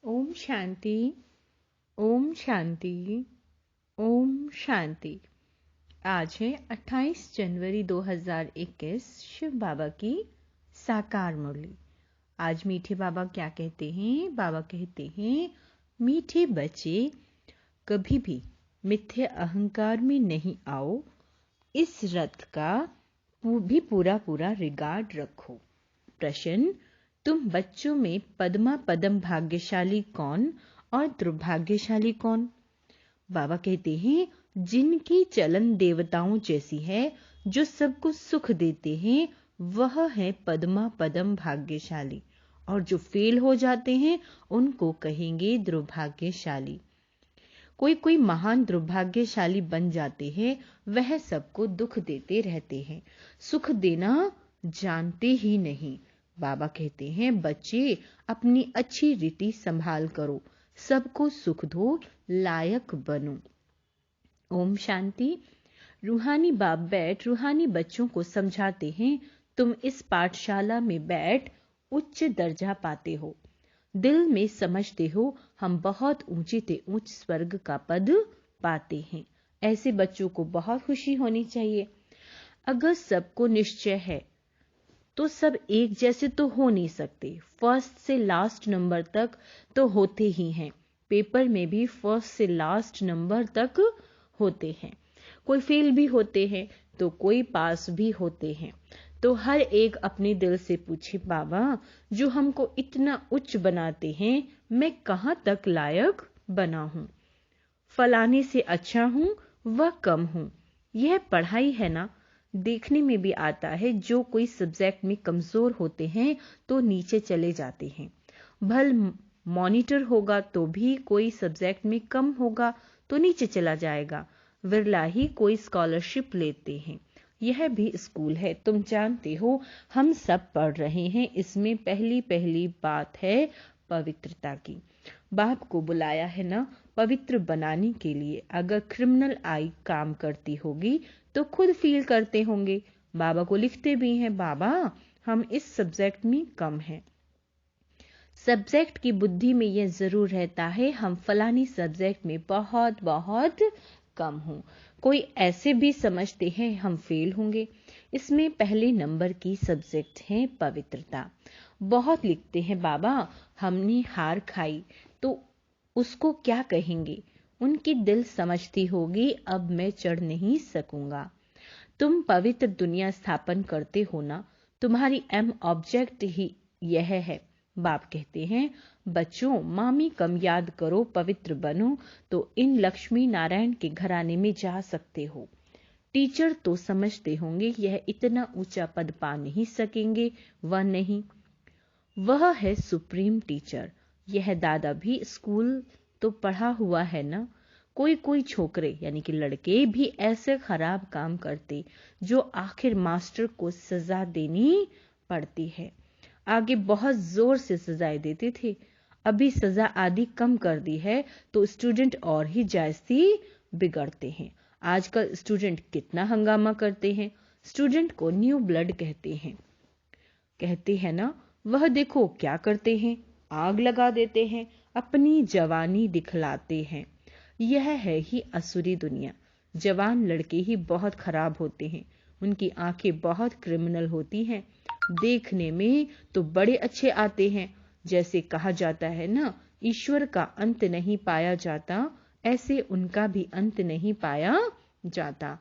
ओम शांति। ओम शांति। ओम शांति। आज है 28 जनवरी 2021, शिव बाबा की साकार मुरली। आज मीठे बाबा क्या कहते हैं? बाबा कहते हैं, मीठे बच्चे कभी भी मिथ्या अहंकार में नहीं आओ। इस रथ का भी पूरा रिगार्ड रखो। प्रश्न, तुम बच्चों में पद्मा पदम भाग्यशाली कौन और दुर्भाग्यशाली कौन? बाबा कहते हैं, जिनकी चलन देवताओं जैसी है, जो सबको सुख देते हैं, वह है पद्मा पदम भाग्यशाली, और जो फेल हो जाते हैं उनको कहेंगे दुर्भाग्यशाली। कोई महान दुर्भाग्यशाली बन जाते हैं, वह सबको दुख देते रहते हैं, सुख देना जानते ही नहीं। बाबा कहते हैं, बच्चे अपनी अच्छी रीति संभाल करो, सबको सुख दो, लायक बनो। ओम शांति। रूहानी बाप बैठ रूहानी बच्चों को समझाते हैं, तुम इस पाठशाला में बैठ उच्च दर्जा पाते हो। दिल में समझते हो हम बहुत ऊंचे से ऊंच स्वर्ग का पद पाते हैं। ऐसे बच्चों को बहुत खुशी होनी चाहिए। अगर सबको निश्चय है तो सब एक जैसे तो हो नहीं सकते। फर्स्ट से लास्ट नंबर तक तो होते ही हैं। पेपर में भी फर्स्ट से लास्ट नंबर तक होते हैं। कोई फेल भी होते हैं तो कोई पास भी होते हैं। तो हर एक अपने दिल से पूछे, बाबा जो हमको इतना उच्च बनाते हैं, मैं कहाँ तक लायक बना हूं? फलाने से अच्छा हूं व कम हूं। यह पढ़ाई है ना। देखने में भी आता है, जो कोई सब्जेक्ट में कमजोर होते हैं तो नीचे चले जाते हैं। भल मॉनिटर होगा तो भी कोई सब्जेक्ट में कम होगा तो नीचे चला जाएगा। विरला ही कोई स्कॉलरशिप लेते हैं। यह भी स्कूल है, तुम जानते हो, हम सब पढ़ रहे हैं। इसमें पहली बात है पवित्रता की। बाप को बुलाया है ना पवित्र बनाने के लिए। अगर क्रिमिनल आई काम करती होगी तो खुद फील करते होंगे। बाबा को लिखते भी हैं, बाबा हम इस सब्जेक्ट में कम हैं। सब्जेक्ट की बुद्धि में यह जरूर रहता है, हम फलानी सब्जेक्ट में बहुत कम हूं। कोई ऐसे भी समझते हैं हम फेल होंगे। इसमें पहले नंबर की सब्जेक्ट है पवित्रता। बहुत लिखते हैं, बाबा हमने हार खाई तो उसको क्या कहेंगे? उनकी दिल समझती होगी, अब मैं चढ़ नहीं सकूंगा। तुम पवित्र दुनिया स्थापन करते हो ना, तुम्हारी एम ऑब्जेक्ट ही यह है। बाप कहते हैं, बच्चों मामी कम याद करो, पवित्र बनो, तो इन लक्ष्मी नारायण के घराने में जा सकते हो। टीचर तो समझते होंगे यह इतना ऊंचा पद पा नहीं सकेंगे। वह नहीं, वह है सुप्रीम टीचर। यह दादा भी स्कूल तो पढ़ा हुआ है ना। कोई छोकरे यानी कि लड़के भी ऐसे खराब काम करते जो आखिर मास्टर को सजा देनी पड़ती है। आगे बहुत जोर से सजाएं देते थे, अभी सजा आदि कम कर दी है तो स्टूडेंट और ही जायज़ी बिगड़ते हैं। आजकल स्टूडेंट कितना हंगामा करते हैं। स्टूडेंट को न्यू ब्लड कहते हैं ना। वह देखो क्या करते हैं, आग लगा देते हैं, अपनी जवानी दिखलाते हैं। यह है ही असुरी दुनिया। जवान लड़के ही बहुत खराब होते हैं, उनकी आंखें बहुत क्रिमिनल होती हैं। देखने में तो बड़े अच्छे आते हैं। जैसे कहा जाता है ना, ईश्वर का अंत नहीं पाया जाता, ऐसे उनका भी अंत नहीं पाया जाता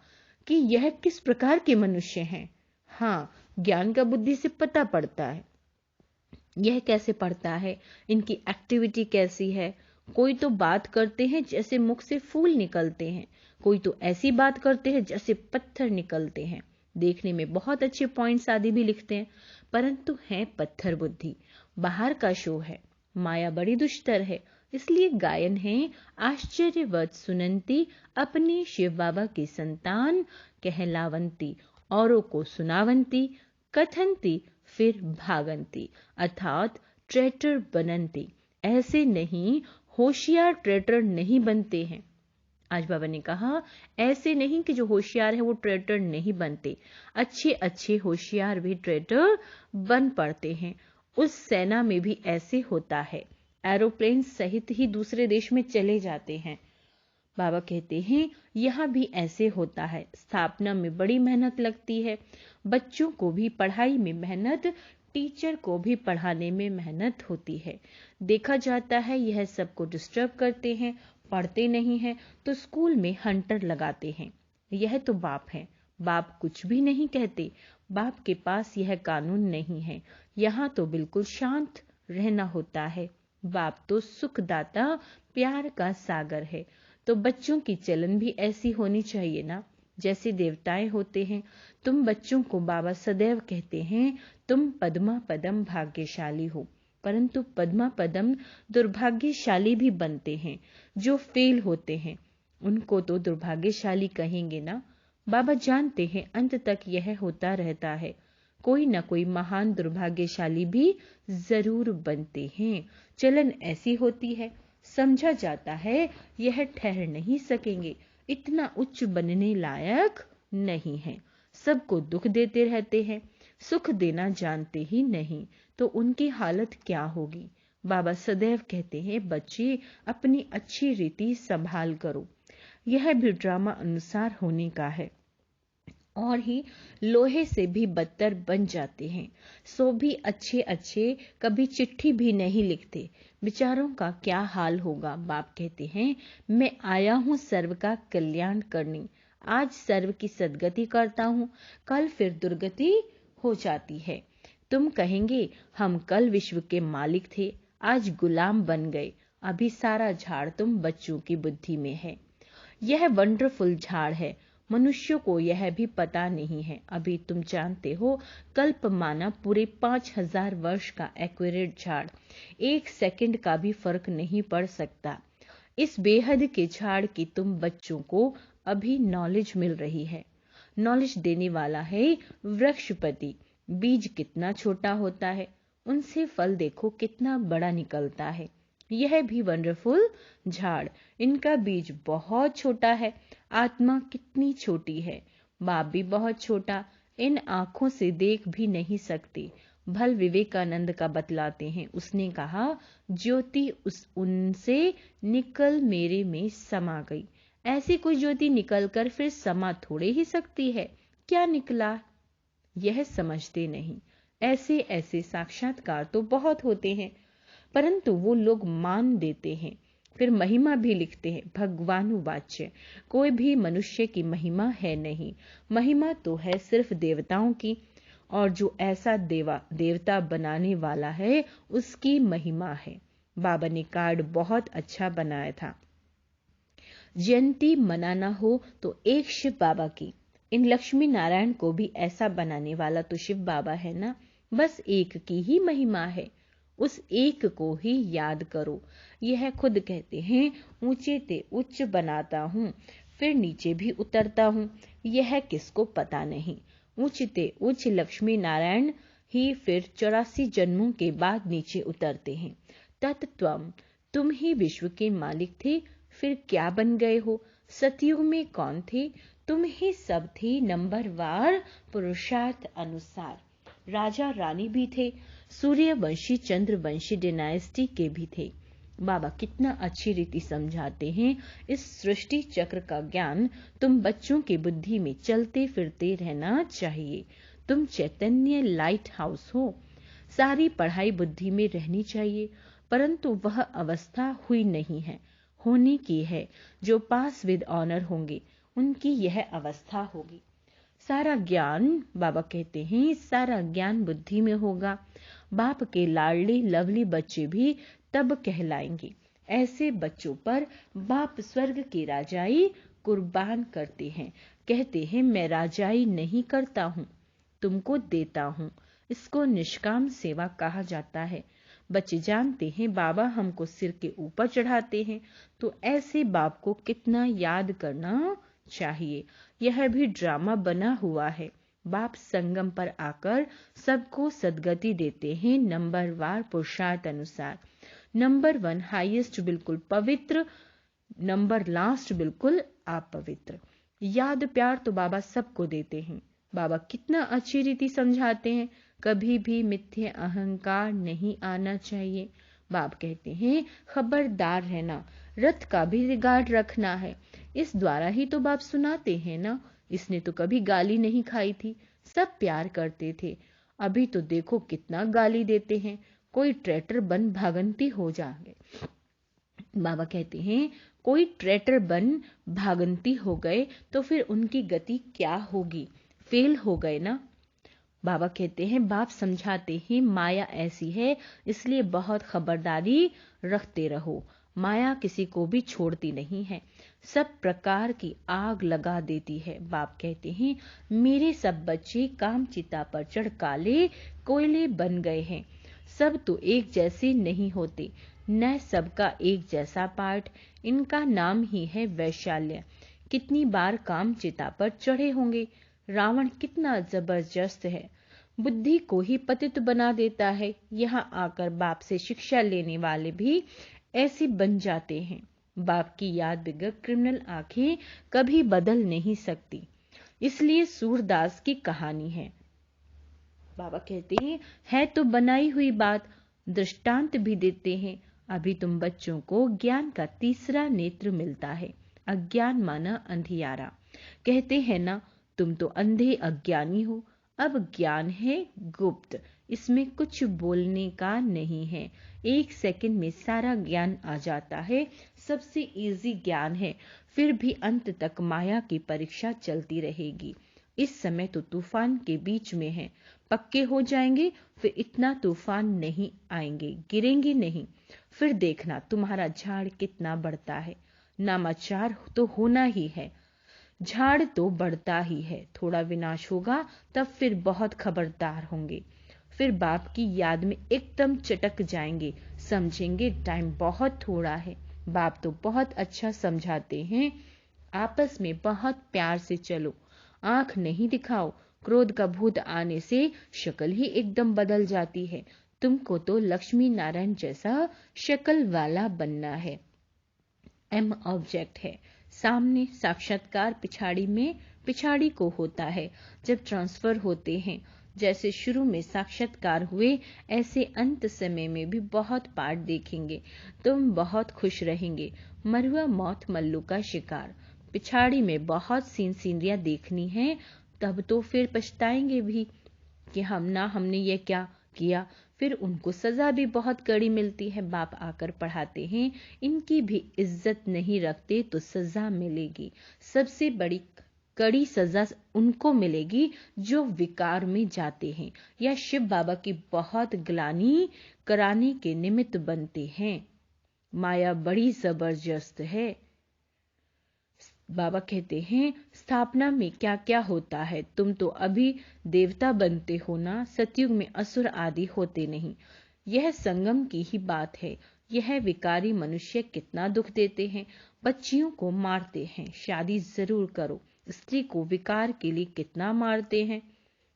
कि यह किस प्रकार के मनुष्य हैं। हाँ, ज्ञान का बुद्धि से पता पड़ता है। यह कैसे पड़ता है, इनकी एक्टिविटी कैसी है। कोई तो बात करते हैं जैसे मुख से फूल निकलते हैं, कोई तो ऐसी बात करते हैं जैसे पत्थर निकलते हैं। देखने में बहुत अच्छे पॉइंट्स आदि भी लिखते हैं, परंतु है पत्थर बुद्धि। बाहर का शो है, माया बड़ी दुष्टर है। इसलिए गायन है, आश्चर्यवत सुनंती, अपने शिव बाबा की संतान कहलावंती, औरों को सुनावंती, कथंती फिर भागंती, अर्थात ट्रेटर बनंती। ऐसे नहीं, होशियार ट्रेटर नहीं बनते हैं। आज बाबा ने कहा, ऐसे नहीं कि जो होशियार है वो ट्रेटर नहीं बनते। अच्छे होशियार भी ट्रेटर बन पड़ते हैं। उस सेना में भी ऐसे होता है। एरोप्लेन सहित ही दूसरे देश में चले जाते हैं। बाबा कहते हैं यहाँ भी ऐसे होता है। स्थापना में बड़ी मेहनत लगती है, बच्चों को भी पढ़ाई में मेहनत, टीचर को भी पढ़ाने में मेहनत होती है। देखा जाता है यह सबको डिस्टर्ब करते हैं, पढ़ते नहीं हैं तो स्कूल में हंटर लगाते हैं। यह तो बाप है। बाप कुछ भी नहीं कहते। बाप के पास यह कानून नहीं है। यहाँ तो बिल्कुल शांत रहना होता है। बाप तो सुखदाता, प्यार का सागर है। तो बच्चों की चलन भी ऐसी होनी चाहिए ना, जैसे देवताएं होते हैं। तुम बच्चों को बाबा सदैव कहते हैं तुम पद्मा पदम भाग्यशाली हो, परंतु पद्मा पदम दुर्भाग्यशाली भी बनते हैं। जो फेल होते हैं उनको तो दुर्भाग्यशाली कहेंगे ना। बाबा जानते हैं अंत तक यह होता रहता है। कोई न कोई महान दुर्भाग्यशाली भी जरूर बनते हैं। चलन ऐसी होती है। समझा जाता है यह ठहर नहीं सकेंगे, इतना उच्च बनने लायक नहीं है। सबको दुख देते रहते हैं, सुख देना जानते ही नहीं, तो उनकी हालत क्या होगी। बाबा सदैव कहते हैं बच्चे अपनी अच्छी रीति संभाल करो। यह भी ड्रामा अनुसार होने का है, और ही लोहे से भी बदतर बन जाते हैं। सो भी अच्छे अच्छे कभी चिट्ठी भी नहीं लिखते। बेचारों का क्या हाल होगा। बाप कहते हैं मैं आया हूँ सर्व का कल्याण करने। आज सर्व की सदगति करता हूँ, कल फिर दुर्गति हो जाती है। तुम कहेंगे हम कल विश्व के मालिक थे, आज गुलाम बन गए। अभी सारा झाड़ तुम बच्चों की बुद्धि में है। यह वंडरफुल झाड़ है, मनुष्यों को यह भी पता नहीं है। अभी तुम जानते हो कल्प माना पूरे 5000 वर्ष का एक्यूरेट झाड़, 1 सेकंड का भी फर्क नहीं पड़ सकता। इस बेहद के झाड़ की तुम बच्चों को अभी नॉलेज मिल रही है। नॉलेज देने वाला है वृक्षपति। बीज कितना छोटा होता है, उनसे फल देखो कितना बड़ा निकलता है। यह भी वंडरफुल झाड़, इनका बीज बहुत छोटा है। आत्मा कितनी छोटी है, बाप भी बहुत छोटा, इन आंखों से देख भी नहीं सकते। भल विवेकानंद का बतलाते हैं, उसने कहा ज्योति उनसे निकल मेरे में समा गई। ऐसी कोई ज्योति निकलकर फिर समा थोड़े ही सकती है। क्या निकला यह समझते नहीं। ऐसे ऐसे साक्षात्कार तो बहुत होते हैं, परंतु वो लोग मान देते हैं, फिर महिमा भी लिखते हैं। भगवानुवाच्य कोई भी मनुष्य की महिमा है नहीं। महिमा तो है सिर्फ देवताओं की, और जो ऐसा देवता बनाने वाला है उसकी महिमा है। बाबा ने कार्ड बहुत अच्छा बनाया था। जयंती मनाना हो तो एक शिव बाबा की। इन लक्ष्मी नारायण को भी ऐसा बनाने वाला तो शिव बाबा है ना। बस एक की ही महिमा है, उस एक को ही याद करो। यह खुद कहते हैं ऊंचे ते उच्च बनाता हूँ, फिर नीचे भी उतरता हूँ। यह किसको पता नहीं। ऊंचते उच्च लक्ष्मी नारायण ही फिर 84 जन्मों के बाद नीचे उतरते हैं। तत्त्वम, तुम ही विश्व के मालिक थे, फिर क्या बन गए हो। सतयुग में कौन थे, तुम ही सब थे नंबरवार पुरुषार्थ अनुसार। राजा रानी भी थे, सूर्यवंशी चंद्रवंशी डिनाइस्टी के भी थे। बाबा कितना अच्छी रीति समझाते हैं। इस सृष्टि चक्र का ज्ञान तुम बच्चों की बुद्धि में चलते फिरते रहना चाहिए। तुम चैतन्य लाइट हाउस हो। सारी पढ़ाई बुद्धि में रहनी चाहिए, परंतु वह अवस्था हुई नहीं है, होने की है। जो पास विद ऑनर होंगे उनकी यह अवस्था होगी। सारा ज्ञान, बाबा कहते हैं सारा ज्ञान बुद्धि में होगा। बाप के लाडली लवली बच्चे भी तब कहलाएंगे। ऐसे बच्चों पर बाप स्वर्ग की राजाई कुर्बान करते हैं। कहते हैं मैं राजाई नहीं करता हूँ, तुमको देता हूँ। इसको निष्काम सेवा कहा जाता है। बच्चे जानते हैं बाबा हमको सिर के ऊपर चढ़ाते हैं, तो ऐसे बाप को कितना याद करना चाहिए। यह भी ड्रामा बना हुआ है। बाप संगम पर आकर सबको सदगति देते हैं नंबरवार पुरुषार्थ अनुसार। नंबर 1 हाईएस्ट बिल्कुल पवित्र, नंबर लास्ट बिल्कुल अपवित्र। याद प्यार तो बाबा सबको देते हैं। बाबा कितना अच्छी रीति समझाते हैं, कभी भी मिथ्या अहंकार नहीं आना चाहिए। बाप कहते हैं खबरदार रहना, रथ का भी रिगार्ड रखना है। इस द्वारा ही तो बाप सुनाते हैं ना। इसने तो कभी गाली नहीं खाई थी, सब प्यार करते थे। अभी तो देखो कितना गाली देते हैं, कोई ट्रेटर बन भागंती हो जाएंगे। बाबा कहते हैं कोई ट्रेटर बन भागंती हो गए तो फिर उनकी गति क्या होगी, फेल हो गए ना। बाबा कहते हैं बाप समझाते हैं माया ऐसी है, इसलिए बहुत खबरदारी रखते रहो। माया किसी को भी छोड़ती नहीं है, सब प्रकार की आग लगा देती है। बाप कहते हैं मेरे सब बच्चे काम चिता पर चढ़ काले कोयले बन गए हैं। सब तो एक जैसे नहीं होते, न सबका एक जैसा पाठ। इनका नाम ही है वैशाल्य। कितनी बार काम चिता पर चढ़े होंगे। रावण कितना जबरदस्त है, बुद्धि को ही पतित बना देता है। यहाँ आकर बाप से शिक्षा लेने वाले भी ऐसे बन जाते हैं। बाप की याद बिगड़ क्रिमिनल आंखें कभी बदल नहीं सकती, इसलिए सूरदास की कहानी है। बाबा कहते हैं है तो बनाई हुई बात, दृष्टांत भी देते हैं। अभी तुम बच्चों को ज्ञान का तीसरा नेत्र मिलता है। अज्ञान माना अंधियारा। कहते हैं ना तुम तो अंधे अज्ञानी हो। अब ज्ञान है गुप्त, इसमें कुछ बोलने का नहीं है। 1 सेकंड में सारा ज्ञान आ जाता है, सबसे इजी ज्ञान है। फिर भी अंत तक माया की परीक्षा चलती रहेगी। इस समय तो तूफान के बीच में है, पक्के हो जाएंगे फिर इतना तूफान नहीं आएंगे, गिरेंगे नहीं। फिर देखना तुम्हारा झाड़ कितना बढ़ता है। नामाचार तो होना ही है, झाड़ तो बढ़ता ही है। थोड़ा विनाश होगा तब फिर बहुत खबरदार होंगे। फिर बाप की याद में एकदम चटक जाएंगे, समझेंगे टाइम बहुत थोड़ा है। बाप तो बहुत अच्छा समझाते हैं, आपस में बहुत प्यार से चलो, आंख नहीं दिखाओ। क्रोध का भूत आने से शक्ल ही एकदम बदल जाती है। तुमको तो लक्ष्मी नारायण जैसा शक्ल वाला बनना है। एम ऑब्जेक्ट है, सामने साक्षात्कार पिछाड़ी को होता है। जब ट्रांसफर होते हैं, जैसे शुरू में साक्षात्कार हुए, ऐसे अंत समय में भी बहुत पाठ देखेंगे। तुम बहुत खुश रहेंगे। मरुआ मौत मल्लू का शिकार, पिछाड़ी में बहुत सीनरियां देखनी है। तब तो फिर पछताएंगे भी कि हमने ये क्या किया। फिर उनको सजा भी बहुत कड़ी मिलती है। बाप आकर पढ़ाते हैं इनकी भी इज्जत नहीं रखते तो सजा मिलेगी। सबसे बड़ी कड़ी सजा उनको मिलेगी जो विकार में जाते हैं या शिव बाबा की बहुत ग्लानि कराने के निमित्त बनते हैं। माया बड़ी जबरदस्त है। बाबा कहते हैं स्थापना में क्या क्या होता है। तुम तो अभी देवता बनते हो ना, सतयुग में असुर आदि होते नहीं। यह संगम की ही बात है। यह विकारी मनुष्य कितना दुख देते हैं, बच्चियों को मारते हैं। शादी जरूर करो, स्त्री को विकार के लिए कितना मारते हैं।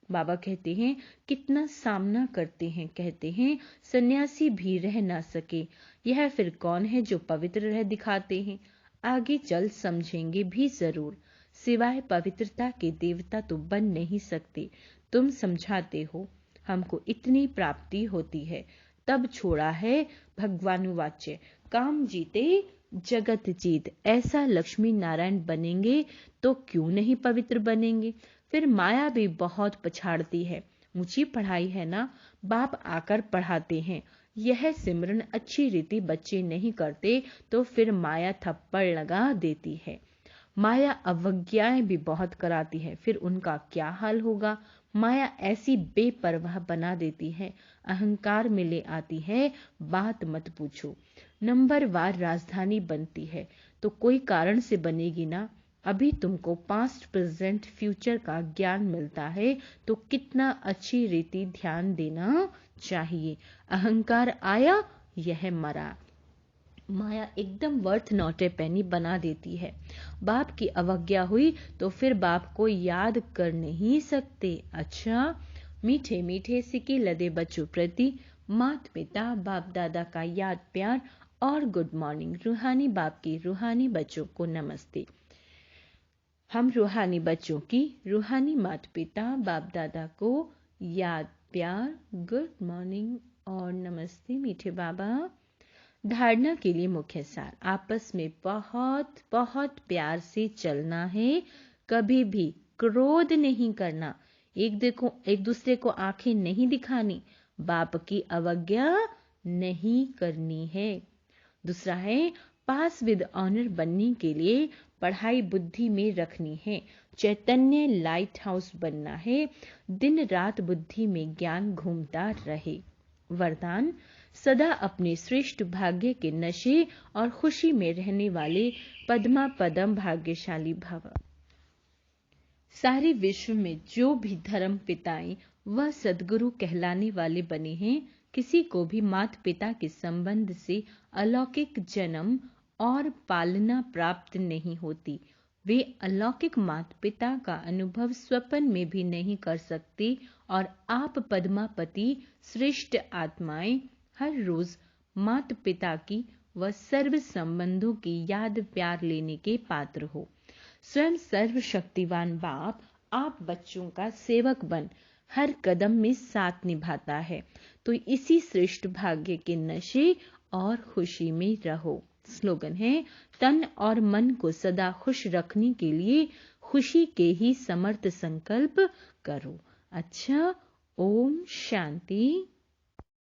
बाबा कहते हैं कितना सामना करते हैं। कहते हैं सन्यासी भी रह ना सके। यह फिर कौन है जो पवित्र रह दिखाते हैं। आगे चल समझेंगे भी जरूर। सिवाय पवित्रता के देवता तो बन नहीं सकते। तुम समझाते हो हमको इतनी प्राप्ति होती है, तब छोड़ा है भगवानुवाच्य। काम जीते जगत जीत, ऐसा लक्ष्मी नारायण बनेंगे तो क्यों नहीं पवित्र बनेंगे। फिर माया भी बहुत पछाड़ती है। ऊंची पढ़ाई है ना, बाप आकर पढ़ाते हैं। यह सिमरन अच्छी रीति बच्चे नहीं करते तो फिर माया थप्पड़ लगा देती है। माया अवज्ञाएं भी बहुत कराती है, फिर उनका क्या हाल होगा। माया ऐसी बेपरवाह बना देती है, अहंकार में ले आती है, बात मत पूछो। नंबरवार राजधानी बनती है तो कोई कारण से बनेगी ना। अभी तुमको पास्ट प्रेजेंट फ्यूचर का ज्ञान मिलता है तो कितना अच्छी रीति ध्यान देना चाहिए। अहंकार आया, यह मरा। माया एकदम वर्थ नॉट ए पेनी बना देती है। बाप की अवज्ञा हुई तो फिर बाप को याद कर नहीं सकते। अच्छा, मीठे मीठे सिक्के लदे बच्चों प्रति माता पिता बाप दादा का याद प्यार और गुड मॉर्निंग। रूहानी बाप की रूहानी बच्चों को नमस्ते। हम रूहानी बच्चों की रूहानी माता पिता बाप दादा को याद प्यार, गुड मॉर्निंग और नमस्ते मीठे बाबा। धारणा के लिए मुख्य सार, आपस में बहुत बहुत प्यार से चलना है, कभी भी क्रोध नहीं करना, एक दूसरे को आंखें नहीं दिखानी, बाप की अवज्ञा नहीं करनी है। दूसरा है, पास विद ऑनर बनने के लिए पढ़ाई बुद्धि में रखनी है, चैतन्य लाइट हाउस बनना है, दिन रात बुद्धि में ज्ञान घूमता रहे। वरदान, सदा अपने श्रेष्ठ भाग्य के नशे और खुशी में रहने वाले पद्मा पदम भाग्यशाली भव। सारे विश्व में जो भी धर्म पिताएं व सद्गुरु कहलाने वाले बने हैं, किसी को भी माता पिता के संबंध से अलौकिक जन्म और पालना प्राप्त नहीं होती। वे अलौकिक माता पिता का अनुभव स्वप्न में भी नहीं कर सकते और आप पद्मापति श्रेष्ठ आत्माएं हर रोज माता पिता की व सर्व संबंधों की याद प्यार लेने के पात्र हो। स्वयं सर्वशक्तिवान बाप आप बच्चों का सेवक बन हर कदम में साथ निभाता है, तो इसी श्रेष्ठ भाग्य के नशे और खुशी में रहो। स्लोगन है, तन और मन को सदा खुश रखने के लिए खुशी के ही समर्थ संकल्प करो। अच्छा, ओम शांति।